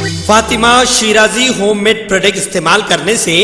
Fatima Shirazi homemade product استعمال کرنے سے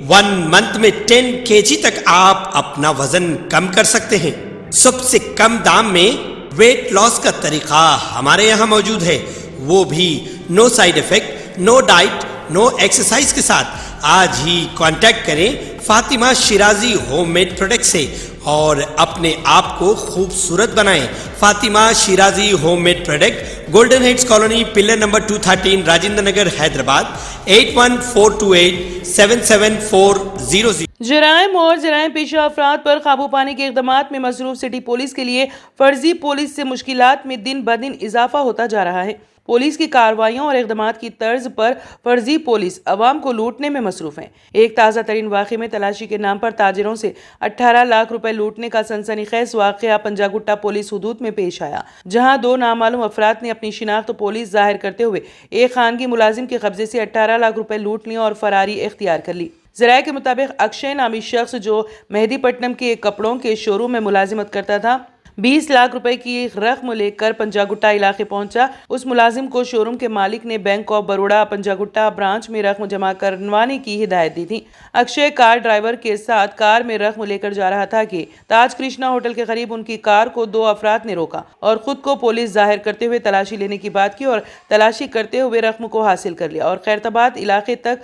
1 منتھ میں 10 kg تک آپ اپنا وزن کم کر سکتے ہیں۔ سب سے کم دام میں ویٹ لاس کا طریقہ ہمارے یہاں موجود ہے، وہ بھی no side effect, no diet, no exercise کے ساتھ۔ آج ہی کانٹیکٹ کریں Fatima Shirazi homemade product سے اور اپنے آپ کو خوبصورت بنائیں۔ Fatima Shirazi homemade product, golden heights colony, pillar number 213، Rajendra Nagar, Hyderabad, 8142877400۔ جرائم اور جرائم پیشہ افراد پر قابو پانے کے اقدامات میں مصروف سٹی پولیس کے لیے فرضی پولیس سے مشکلات میں دن بدن اضافہ ہوتا جا رہا ہے۔ پولیس کی کارروائیوں اور اقدامات کی طرز پر فرضی پولیس عوام کو لوٹنے میں مصروف ہیں۔ ایک تازہ ترین واقعے میں تلاشی کے نام پر تاجروں سے 18 لاکھ روپے لوٹنے کا سنسنی خیز واقعہ پنجاگٹا پولیس حدود میں پیش آیا، جہاں 2 نامعلوم افراد نے اپنی شناخت پولیس ظاہر کرتے ہوئے ایک خانگی ملازم کے قبضے سے 18 لاکھ روپے لوٹ لیے اور فراری اختیار کر لی۔ ذرائع کے مطابق اکشے نامی شخص جو مہدی پٹنم کے ایک کپڑوں کے شو روم میں ملازمت کرتا تھا، 20 لاکھ روپے کی رقم لے کر پنجاگٹا علاقے پہنچا۔ اس ملازم کو شو روم کے مالک نے بینک آف بروڑا پنجاگٹا برانچ میں رقم جمع کروانے کی ہدایت دی تھی۔ اکشے کار ڈرائیور کے ساتھ کار میں رقم لے کر جا رہا تھا کہ تاج کرشنا ہوٹل کے قریب ان کی کار کو 2 افراد نے روکا اور خود کو پولیس ظاہر کرتے ہوئے تلاشی لینے کی بات کی اور تلاشی کرتے ہوئے رقم کو حاصل کر لیا اور خیرتآباد علاقے تک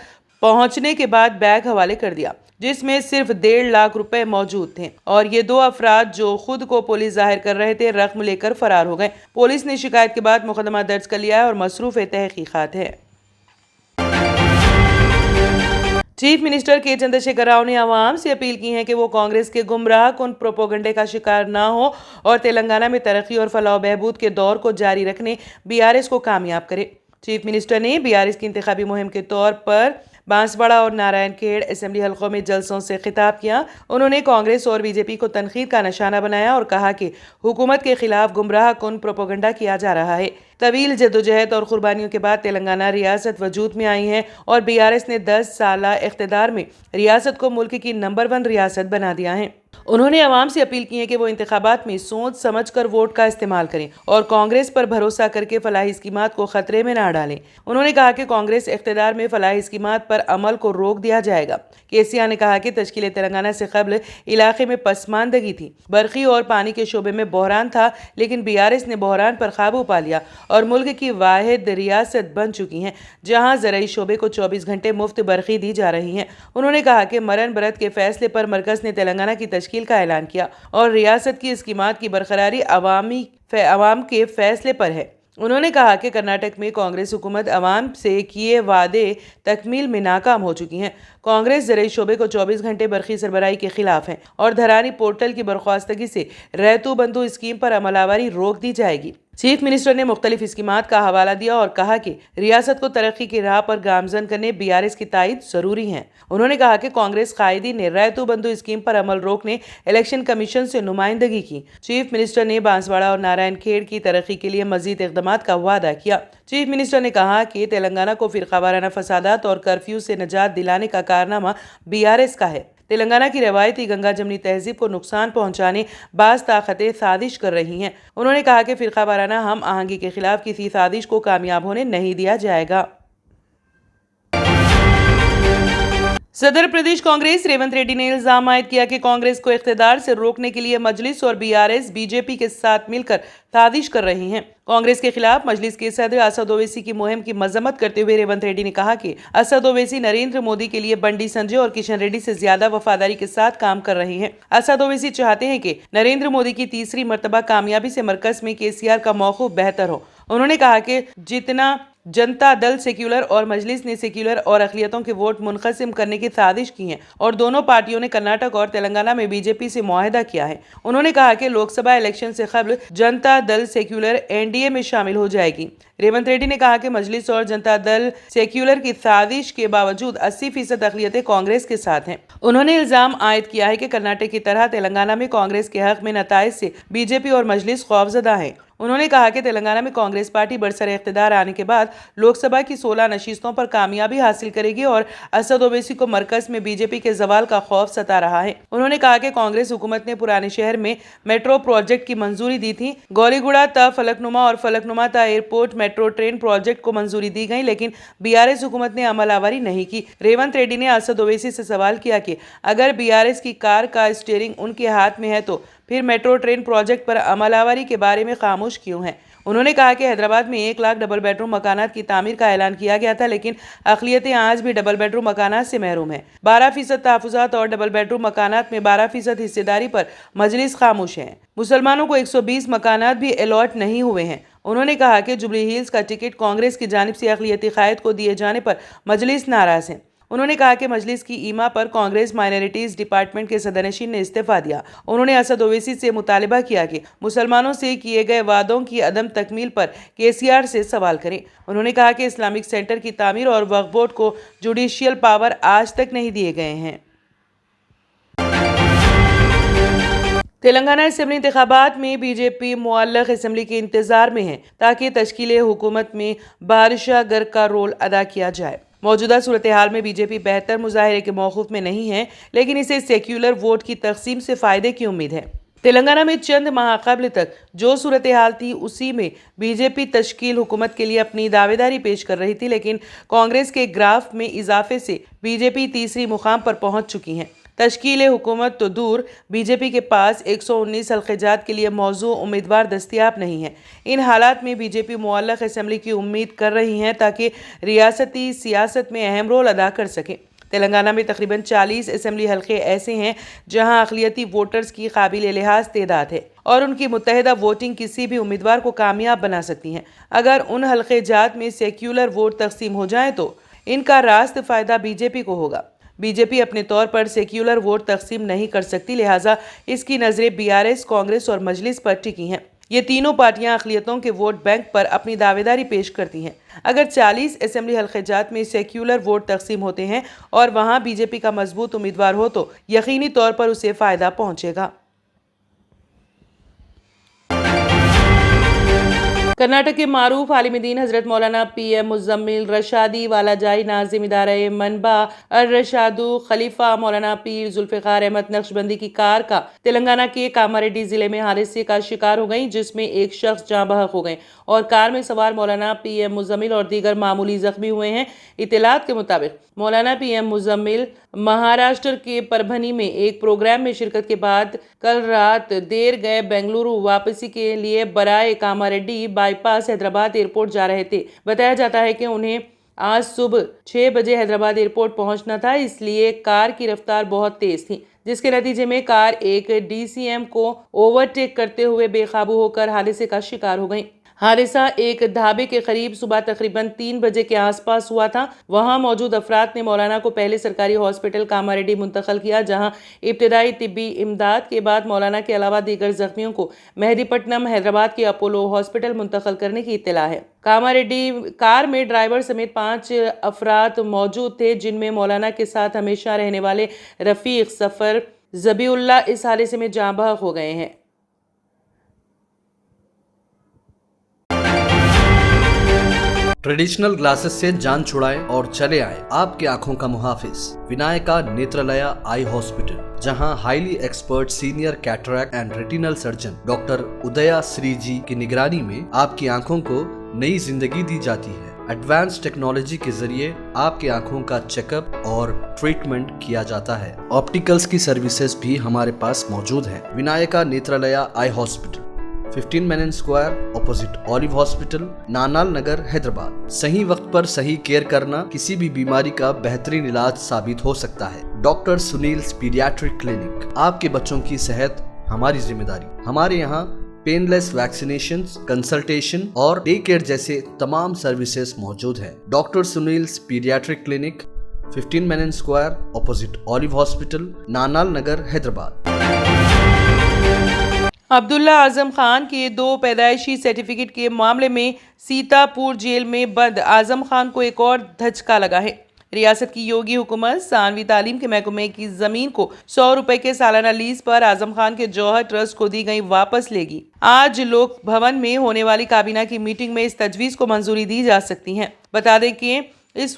پہنچنے کے بعد بیگ حوالے کر دیا، جس میں صرف 1.5 لاکھ روپے موجود تھے، اور یہ 2 افراد جو خود کو پولیس ظاہر کر رہے تھے رقم لے کر فرار ہو گئے۔ پولیس نے شکایت کے بعد مقدمہ درج کر لیا ہے اور مصروف تحقیقات ہے۔ چیف منسٹر کے چندر شیکھر راؤ نے عوام سے اپیل کی ہے کہ وہ کانگریس کے گمراہ کن پروپیگنڈے کا شکار نہ ہو اور تلنگانہ میں ترقی اور فلاح و بہبود کے دور کو جاری رکھنے BRS کو کامیاب کرے۔ چیف منسٹر نے BRS کی انتخابی مہم کے طور پر بانسواڑہ اور نارائن کھیڑ اسمبلی حلقوں میں جلسوں سے خطاب کیا۔ انہوں نے کانگریس اور BJP کو تنقید کا نشانہ بنایا اور کہا کہ حکومت کے خلاف گمراہ کن پروپیگنڈا کیا جا رہا ہے۔ طویل جدوجہد اور قربانیوں کے بعد تلنگانہ ریاست وجود میں آئی ہے اور BRS نے 10 سالہ اقتدار میں ریاست کو ملک کی نمبر 1 ریاست بنا دیا ہے۔ انہوں نے عوام سے اپیل کی ہے کہ وہ انتخابات میں سوچ سمجھ کر ووٹ کا استعمال کریں اور کانگریس پر بھروسہ کر کے فلاحی اسکیمات کو خطرے میں نہ ڈالیں۔ انہوں نے کہا کہ کانگریس اقتدار میں فلاحی اسکیمات پر عمل کو روک دیا جائے گا۔ کیسیا نے کہا کہ تشکیل تلنگانہ سے قبل علاقے میں پسماندگی تھی، برقی اور پانی کے شعبے میں بحران تھا، لیکن BRS نے بحران پر قابو پا لیا اور ملک کی واحد ریاست بن چکی ہے جہاں زرعی شعبے کو 24 گھنٹے مفت برقی دی جا رہی ہے۔ انہوں نے کہا کہ مرن برت کے فیصلے پر مرکز نے تلنگانہ کی تشکیل کا اعلان کیا اور ریاست کی اسکیمات کی برقراری عوام کے فیصلے پر ہے۔ انہوں نے کہا کہ کرناٹک میں کانگریس حکومت عوام سے کیے وعدے تکمیل میں ناکام ہو چکی ہیں۔ کانگریس زرعی شعبے کو 24 گھنٹے برقی سربراہی کے خلاف ہے اور دھرانی پورٹل کی برخواستگی سے ریتو بندھو اسکیم پر عمل آوری روک دی جائے گی۔ چیف منسٹر نے مختلف اسکیمات کا حوالہ دیا اور کہا کہ ریاست کو ترقی کی راہ پر گامزن کرنے BRS کی تائید ضروری ہے۔ انہوں نے کہا کہ کانگریس قائدین نے ریتو بندھو اسکیم پر عمل روکنے الیکشن کمیشن سے نمائندگی کی۔ چیف منسٹر نے بانسواڑہ اور نارائن کھیڑ کی ترقی کے لیے مزید اقدامات کا وعدہ کیا۔ چیف منسٹر نے کہا کہ تلنگانہ کو فرقہ وارانہ فسادات اور کرفیو سے نجات دلانے کا کارنامہ BRS کا ہے۔ تلنگانہ کی روایتی گنگا جمنی تہذیب کو نقصان پہنچانے بعض طاقتیں سازش کر رہی ہیں۔ انہوں نے کہا کہ فرقہ وارانہ ہم آہنگی کے خلاف کسی سازش کو کامیاب ہونے نہیں دیا جائے گا۔ صدر پردیش کانگریس ریونت ریڈی نے الزام عائد کیا کہ کانگریس کو اقتدار سے روکنے کے لیے مجلس اور BRS BJP کے ساتھ مل کر سازش کر رہی ہیں۔ کانگریس کے خلاف مجلس کے صدر اسد اویسی کی مہم کی مذمت کرتے ہوئے ریونت ریڈی نے کہا کہ اسد اویسی نریندر مودی کے لیے بنڈی سنجے اور کشن ریڈی سے زیادہ وفاداری کے ساتھ کام کر رہے ہیں۔ اسد اویسی چاہتے ہیں کہ نریندر مودی کی تیسری مرتبہ کامیابی سے مرکز میں KCR کا موقف بہتر ہو۔ انہوں نے کہا کہ جتنا جنتا دل سیکولر اور مجلس نے سیکولر اور اقلیتوں کے ووٹ منقسم کرنے کی سازش کی ہے اور دونوں پارٹیوں نے کرناٹک اور تلنگانہ میں BJP سے معاہدہ کیا ہے۔ انہوں نے کہا کہ لوک سبھا الیکشن سے قبل جنتا دل سیکولر NDA میں شامل ہو جائے گی۔ ریونت ریڈی نے کہا کہ مجلس اور جنتا دل سیکولر کی سازش کے باوجود 80% اقلیتیں کانگریس کے ساتھ ہیں۔ انہوں نے الزام عائد کیا ہے کہ کرناٹک کی طرح تلنگانہ میں کانگریس کے حق میں نتائج سے BJP اور مجلس خوفزدہ ہیں۔ انہوں نے کہا کہ تلنگانہ میں کانگریس پارٹی برسر اقتدار آنے کے بعد लोक सभा की 16 नशीस्तों पर कामयाबी हासिल करेगी और असद ओवैसी को मरकज में बीजेपी के जवाल का खौफ सता रहा है। उन्होंने कहा कि कांग्रेस हुकूमत ने पुराने शहर में मेट्रो प्रोजेक्ट की मंजूरी दी थी। गौलीगुड़ा ता फलकनुमा और फलकनुमा ता एयरपोर्ट मेट्रो ट्रेन प्रोजेक्ट को मंजूरी दी गई, लेकिन बीआरएस हुकूमत ने अमलावरी नहीं की। रेवंत रेड्डी ने असद ओवैसी से सवाल किया कि अगर बीआरएस की कार का स्टीयरिंग उनके हाथ में है तो फिर मेट्रो ट्रेन प्रोजेक्ट पर अमलावरी के बारे में खामोश क्यों हैं। उन्होंने कहा कि हैदराबाद में 1 लाख डबल बेडरूम मकानात की तामीर का ऐलान किया गया था, लेकिन अक़लियतें आज भी डबल बेडरूम मकानात से महरूम हैं। 12% तहफ़्फ़ुज़ात और डबल बेडरूम मकानात में 12% हिस्सेदारी पर मजलिस खामोश है। मुसलमानों को 120 मकानात भी अलॉट नहीं हुए हैं। उन्होंने कहा कि जुबली हिल्स का टिकट कांग्रेस की जानिब से अक़लियती क़ायद को दिए जाने पर मजलिस नाराज़ है। उन्होंने कहा कि मजलिस की ईमा पर कांग्रेस माइनॉरिटीज डिपार्टमेंट के सदरनशीन ने इस्तीफा दिया। उन्होंने असद ओवैसी से मुतालिबा किया कि मुसलमानों से किए गए वादों की अदम तकमील पर केसीआर से सवाल करें। उन्होंने कहा कि इस्लामिक सेंटर की तामीर और वक्फ बोर्ड को जुडिशियल पावर आज तक नहीं दिए गए हैं। तेलंगाना असेंबली इंतखाबात में बीजेपी मुअल्लक़ असेंबली के इंतजार में है ताकि तश्कील हुकूमत में बादशाह गर का रोल अदा किया जाए। मौजूदा सूरत हाल में बीजेपी बेहतर मुजाहरे के मौक़िफ़ में नहीं है, लेकिन इसे सेक्युलर वोट की तकसीम से फ़ायदे की उम्मीद है। तेलंगाना में चंद माह कबल तक जो सूरत हाल थी उसी में बीजेपी तश्कील हुकूमत के लिए अपनी दावेदारी पेश कर रही थी, लेकिन कांग्रेस के ग्राफ में इजाफे से बीजेपी तीसरी मुकाम पर पहुंच चुकी है। तश्कील हुकूमत तो दूर, बीजेपी के पास 119 हल्क़ेजात के लिए मौजू उम्मीदवार दस्तियाब नहीं है। इन हालात में बीजेपी मुअल्लक़ असेंबली की उम्मीद कर रही हैं ताकि रियासती सियासत में अहम रोल अदा कर सकें। तेलंगाना में तकरीबन 40 असेंबली हल्के ऐसे हैं जहां अक़लियती वोटर्स की काबिल लिहाज तादाद है और उनकी मुत्तहिदा वोटिंग किसी भी उम्मीदवार को कामयाब बना सकती है। अगर उन हल्क़ेजात में सेक्युलर वोट तकसीम हो जाए तो इनका रास्त फ़ायदा बीजेपी को होगा। बीजेपी अपने तौर पर सेक्युलर वोट तकसीम नहीं कर सकती, लिहाजा इसकी नज़रें बीआरएस, कांग्रेस और मजलिस पर टिकी हैं। ये तीनों पार्टियां अक़लियतों के वोट बैंक पर अपनी दावेदारी पेश करती हैं। अगर 40 असेंबली हल्क़ेजात में सेक्युलर वोट तकसीम होते हैं और वहां बीजेपी का मजबूत उम्मीदवार हो तो यकीनी तौर पर उसे फ़ायदा पहुंचेगा। कर्नाटक के मारूफ आलिम दीन हजरत मौलाना PM मुज़म्मिल रशादी वालाजाई नाज़िम इदारे मनबा अर-रशादू खलीफा मौलाना पीर जुल्फ़िकार अहमद नक्शबंदी की कार का तेलंगाना के कामारेड्डी जिले में हादसे का शिकार हो गई, जिसमें एक शख्स जाँ बहक हो गए और कार में सवार मौलाना PM मुज़म्मिल और दीगर मामूली जख्मी हुए हैं। इत्तलात के मुताबिक मौलाना PM मुज़म्मिल महाराष्ट्र के परभनी में एक प्रोग्राम में शिरकत के बाद कल रात देर गए बेंगलुरु वापसी के लिए बराए कामारेड्डी बाईपास हैदराबाद एयरपोर्ट जा रहे थे। बताया जाता है कि उन्हें आज सुबह 6 बजे हैदराबाद एयरपोर्ट पहुंचना था, इसलिए कार की रफ्तार बहुत तेज थी, जिसके नतीजे में कार एक DCM को ओवरटेक करते हुए बेकाबू होकर हादसे का शिकार हो गई। हादसा एक ढाबे के करीब सुबह तकरीबन 3 बजे के आसपास हुआ था। वहां मौजूद अफराद ने मौलाना को पहले सरकारी हॉस्पिटल कामारेड्डी मुंतकिल किया, जहां इब्तिदाई तिब्बी इमदाद के बाद मौलाना के अलावा दीगर जख्मियों को मेहदीपट्टनम हैदराबाद के अपोलो हॉस्पिटल मुंतकिल करने की इत्तला है। कामारेड्डी कार में ड्राइवर समेत 5 अफराद मौजूद थे, जिनमें मौलाना के साथ हमेशा रहने वाले रफ़ीक सफ़र ज़बीउल्ला इस हादसे में जाँ बहक हो गए हैं। ट्रेडिशनल ग्लासेस से जान छुड़ाएं और चले आए आपकी आंखों का मुहाफिज विनायका नेत्रालया आई हॉस्पिटल, जहां highly expert senior cataract and retinal surgeon doctor उदया श्री जी की निगरानी में आपकी आंखों को नई जिंदगी दी जाती है। एडवांस टेक्नोलॉजी के जरिए आपकी आंखों का चेकअप और ट्रीटमेंट किया जाता है। ऑप्टिकल्स की सर्विसेज भी हमारे पास मौजूद है। Vinayaka Netralaya eye hospital, 15 Menon square, opposite olive hospital, Nanal Nagar, Hyderabad. सही वक्त पर सही केयर करना किसी भी बीमारी का बेहतरीन इलाज साबित हो सकता है। डॉक्टर सुनील पीडियाट्रिक क्लिनिक, आपके बच्चों की सेहत हमारी जिम्मेदारी। हमारे यहाँ पेनलेस वैक्सीनेशन, कंसल्टेशन और डे केयर जैसे तमाम सर्विसेज मौजूद है। Doctor Sunil paediatric clinic, 15 Menon square, opposite olive hospital, Nanal Nagar, Hyderabad. Abdullah Azam Khan के 2 पैदाइशी सर्टिफिकेट के मामले में सीतापुर जेल में बंद आजम खान को एक और धचका लगा है। रियासत की योगी हुकूमत सानवी तालीम के महकमे की जमीन को 100 रुपए के सालाना लीज पर आजम खान के जौहर ट्रस्ट को दी गई वापस लेगी। आज लोक भवन में होने वाली काबीना की मीटिंग में इस तजवीज को मंजूरी दी जा सकती है। बता दें कि उस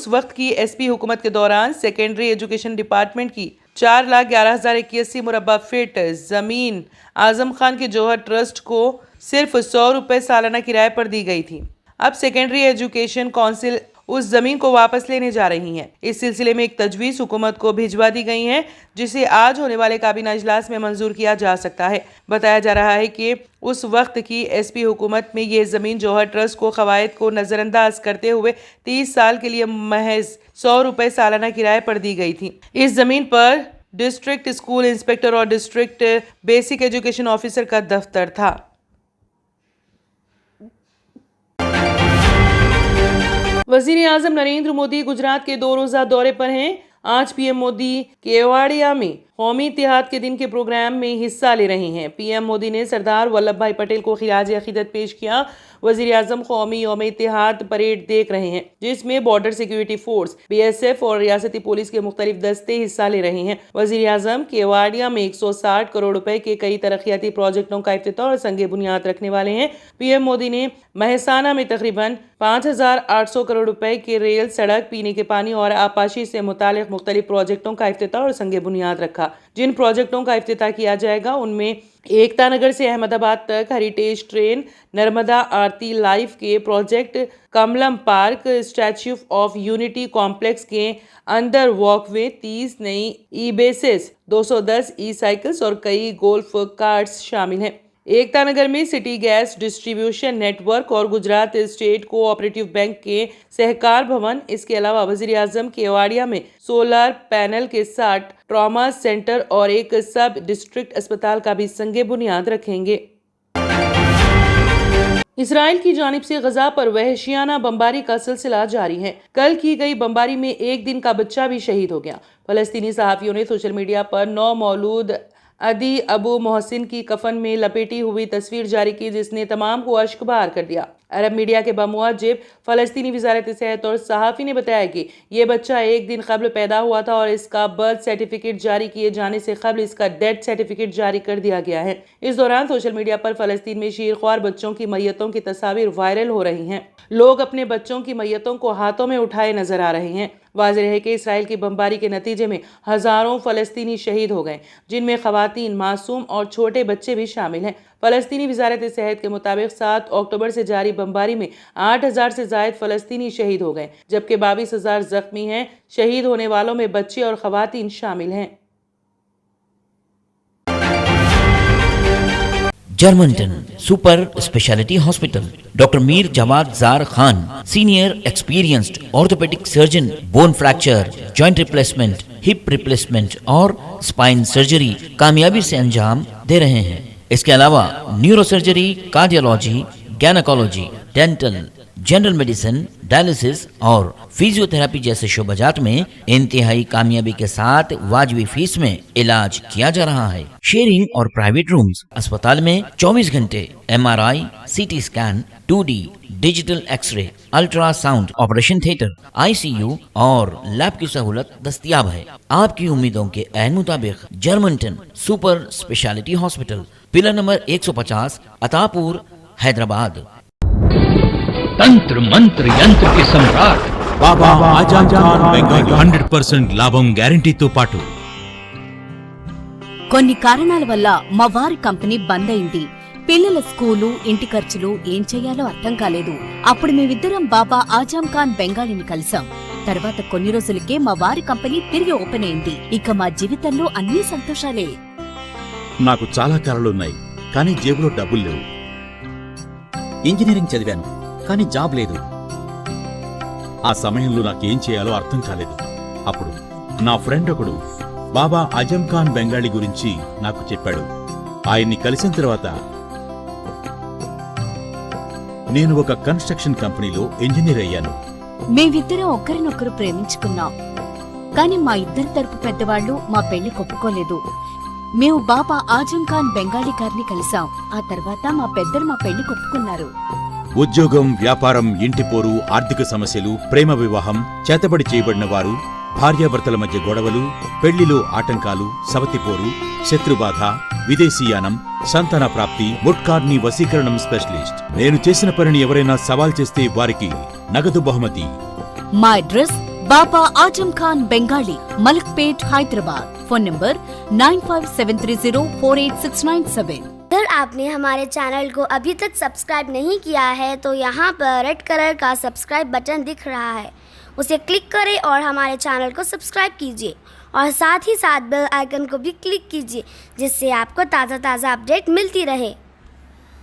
वक्त की एसपी हुकूमत के दौरान सेकेंडरी एजुकेशन डिपार्टमेंट की 4,11,081 मुरब्बा फीट जमीन आजम खान के जौहर ट्रस्ट को सिर्फ 100 रुपए सालाना किराए पर दी गई थी। अब सेकेंडरी एजुकेशन काउंसिल उस जमीन को वापस लेने जा रही है। इस सिलसिले में एक तजवीज़ हुकूमत को भिजवा दी गई है, जिसे आज होने वाले काबीना इजलास में मंजूर किया जा सकता है। बताया जा रहा है कि उस वक्त की एसपी हुकूमत में ये ज़मीन जौहर ट्रस्ट को क़वायद को नज़रअंदाज करते हुए 30 साल के लिए महज 100 रुपए सालाना किराए पर दी गई थी। इस ज़मीन पर डिस्ट्रिक्ट स्कूल इंस्पेक्टर और डिस्ट्रिक्ट बेसिक एजुकेशन ऑफिसर का दफ्तर था। वज़ीर आज़म नरेंद्र मोदी गुजरात के 2 रोज़ा दौरे पर हैं। आज पीएम मोदी केवाड़िया में कौमी इत्तेहाद के दिन के प्रोग्राम में हिस्सा ले रहे हैं। पीएम मोदी ने सरदार वल्लभ भाई पटेल को खिराज अकीदत पेश किया। वज़ीर आज़म कौमी यौम इत्तेहाद परेड देख रहे हैं, जिसमें बॉर्डर सिक्योरिटी फोर्स, BSF और रियासती पुलिस के मुख्तलिफ दस्ते हिस्सा ले रहे हैं। वज़ीर आज़म केवाड़िया में 160 करोड़ रुपए के कई तरक्याती प्रोजेक्टों का इफ्तिताह और संगे बुनियाद रखने वाले हैं। पीएम मोदी ने महसाना में तकरीबन 5,800 करोड़ रुपए के रेल, सड़क, पीने के पानी और आपाशी से मुतालिक मुख्तलिफ प्रोजेक्टों का इफ्तिताह और संगे बुनियाद रखा। जिन प्रोजेक्टों का इफ्तिताह किया जाएगा उनमें एकता नगर से अहमदाबाद तक हेरिटेज ट्रेन, नर्मदा आरती लाइफ के project, Kamalam park, statue of unity complex के अंदर वॉकवे, 30 नई ई-बेसेस, 210 ई-साइकिल्स और कई गोल्फ कार्ट्स शामिल हैं। एकता नगर में सिटी गैस डिस्ट्रीब्यूशन नेटवर्क और गुजरात स्टेट कोऑपरेटिव बैंक के सहकार भवन, इसके अलावा वज़ीर आज़म केवाड़िया में सोलर पैनल के साथ ट्रॉमा सेंटर और एक सब डिस्ट्रिक्ट अस्पताल का भी संगे बुनियाद रखेंगे। इसराइल की जानिब से गजा पर वहशियाना बमबारी का सिलसिला जारी है। कल की गई बमबारी में 1 दिन का बच्चा भी शहीद हो गया। फलस्तीनी सहाफ़ियों ने सोशल मीडिया पर 9 मौलूद अदी अबू मोहसिन की कफन में लपेटी हुई तस्वीर जारी की, जिसने तमाम को अश्कबार कर दिया। अरब मीडिया के बमुआजिब फ़लस्तीनी वज़ारत सेहत और सहाफ़ी ने बताया कि ये बच्चा 1 दिन कबल पैदा हुआ था और इसका बर्थ सर्टिफिकेट जारी किए जाने से कबल इसका डेथ सर्टिफिकेट जारी कर दिया गया है। इस दौरान सोशल मीडिया पर फ़लस्तीन में शीरख्वार बच्चों की मैयतों की तस्वीर वायरल हो रही हैं। लोग अपने बच्चों की मैयतों को हाथों में उठाए नजर आ रहे हैं। वाज़ेह है कि इसराइल की बमबारी के नतीजे में हज़ारों फ़लस्तीनी शहीद हो गए, जिनमें ख़वातीन, मासूम और छोटे बच्चे भी शामिल हैं। फ़लस्तीनी वज़ारत सेहत के मुताबिक 7 अक्टूबर से जारी बमबारी में 8,000 से ज़ायद फ़लस्तीनी शहीद हो गए, जबकि 22,000 ज़ख्मी हैं। शहीद होने वालों में बच्चे और ख़वातीन शामिल हैं। Germanten super speciality hospital, doctor Mir Jawad Zar Khan, senior experienced orthopaedic surgeon, bone fracture, joint replacement, hip replacement और स्पाइन सर्जरी कामयाबी से अंजाम दे रहे हैं। इसके अलावा neuro surgery, cardiology, gynaecology, dental, general medicine, dialysis और फिजियोथेरेपी जैसे शोबाजात में इंतहाई कामयाबी के साथ वाजबी फीस में इलाज किया जा रहा है। शेयरिंग और प्राइवेट रूम्स, अस्पताल में 24 घंटे MRI, CT scan, 2D digital x-ray, ultrasound, operation theatre, ICU और लैब की सहूलत दस्तयाब है। आपकी उम्मीदों के ऐन मुताबिक Germanten super speciality hospital, pillar number 150, Attapur, Hyderabad. तंत्र मंत्र यंत्र के सम्राट బాబా ఆజాం ఖాన్ బెంగాలీ 100% లాభం గ్యారంటీతో పాటు కొన్ని కారణాల వల్ల మా వారి కంపెనీ బంద్ అయింది. పిల్లల స్కూలు, ఇంటి ఖర్చులు ఏం చెయ్యాలో అర్థం కాలేదు. అప్పుడు మేమిద్దరం బాబా ఆజాం ఖాన్ బెంగాలీని కలిసాం. తర్వాత కొన్ని రోజులకే మా వారి కంపెనీ తిరిగి ఓపెన్ అయింది. ఇక మా జీవితంలో అన్ని సంతోషాలే. నాకు చాలా కలలున్నాయి, కానీ జేబులో డబ్బులు లేవు. ఇంజనీరింగ్ చదివాను, కానీ జాబ్ లేదు. ఆ సమయంలో నాకేం చేయాలో అర్థం కాలేదు. అప్పుడు నా ఫ్రెండ్ ఒకడు బాబా ఆజం ఖాన్ బెంగాలీ గురించి నాకు చెప్పాడు. ఆయన్ని కలిసిన తర్వాత నేను ఒక కన్స్ట్రక్షన్ కంపెనీలో ఇంజనీర్ అయ్యాను. మేమిద్దరం ఒకరినొకరు ప్రేమించుకున్నాం, కానీ మా ఇద్దరి తరపు పెద్దవాళ్లు మా పెళ్లి ఒప్పుకోలేదు. మేము బాబా ఆజం ఖాన్ బెంగాలీ గారిని కలిసాం. ఆ తర్వాత మా పెద్దలు మా పెళ్లి ఒప్పుకున్నారు. ఉద్యోగం, వ్యాపారం, ఇంటి పోరు, ఆర్థిక సమస్యలు, ప్రేమ వివాహం, చేతబడి చేయబడిన వారు, భార్యాభర్తల మధ్య గొడవలు, పెళ్లిలో ఆటంకాలు, సవతిపోరు, శత్రుబాధ, విదేశీయానం, సంతాన ప్రాప్తి, ముట్కార్ని వశీకరణం స్పెషలిస్ట్. నేను చేసిన పనిని ఎవరైనా సవాల్ చేస్తే వారికి నగదు బహుమతి. మా address Baba Azam Khan Bengali, Malakpet, Hyderabad. Phone number 9573048697। अगर आपने हमारे चैनल को अभी तक सब्सक्राइब नहीं किया है तो यहाँ पर रेड कलर का सब्सक्राइब बटन दिख रहा है, उसे क्लिक करें और हमारे चैनल को सब्सक्राइब कीजिए और साथ ही साथ बेल आइकन को भी क्लिक कीजिए, जिससे आपको ताज़ा अपडेट मिलती रहे।